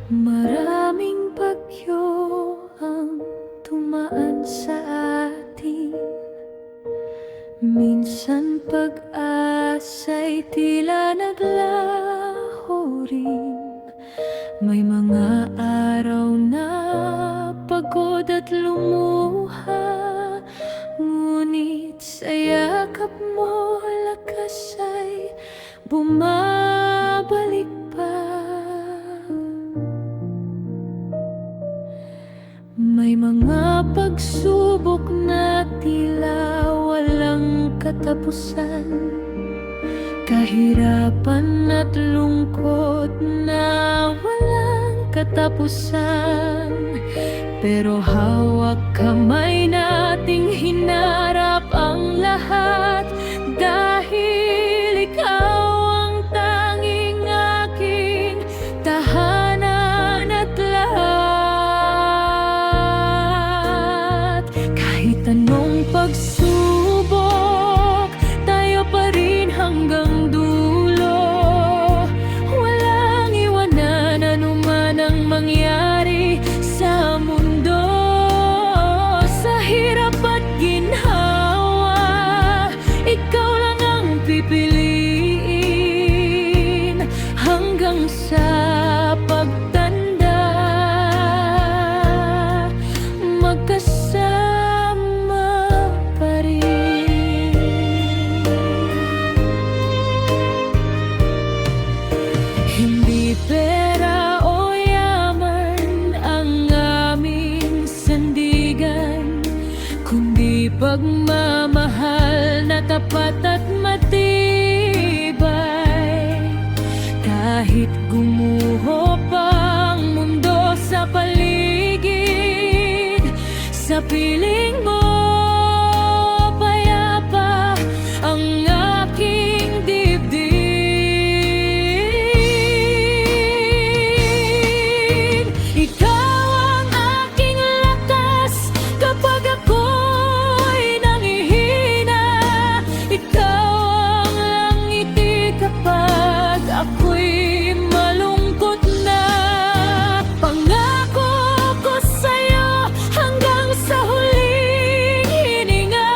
Maraming bagyo ang tumaan sa atin. Minsan pag-asa'y tila naglaho rin. May mga araw na pagod at lumuha, ngunit sa yakap mo lakas ay bumabalik pa. May mga pagsubok na tila walang katapusan, kahirapan at lungkot na walang katapusan. Pero hawak kamay nating hinarap ang lahat, dahil ikaw ang tanging aking tahanan at lahat. Kahit anong pagsubok, tayo pa rin hanggang dulo. Walang iwanan anuman ang mangyari sa mundo. Sa hirap at ginhawa, ikaw lang ang pipiliin hanggang sa pagtanda. Magkasama pa rin. Hindi pera o yaman ang aming sandigan, kundi pagmamahal na tapat at matibay. Kahit gumuho pa ang mundo sa paligid, sa piling mo payapa ang aking dibdib. Ikaw ang aking lakas kapag ako'y nangihina. Ikaw ang langiti kapag ako'y malungkot na. Pangako ko sa'yo hanggang sa huling hininga,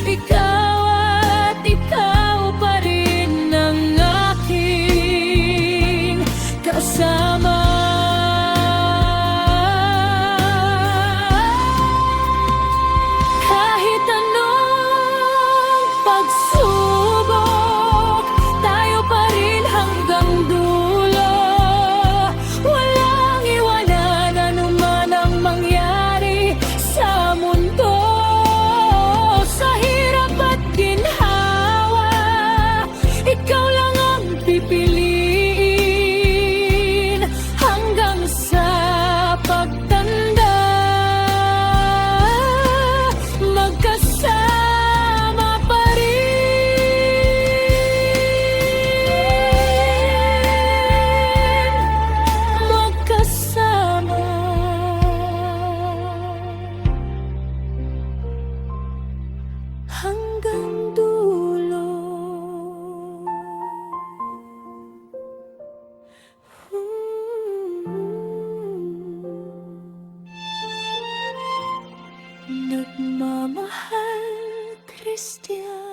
ikaw at ikaw pa rin ang aking kasama. Kahit anong pagsubok, tayo pa rin hanggang dulo. Walang iwanan anuman ang mangyari sa mundo. Sa hirap at ginhawa, ikaw lang ang pipiliin hanggang sa pagtanda. Magkasama pa rin. Magkasama hanggang dulo. Nagmamahal, Christian.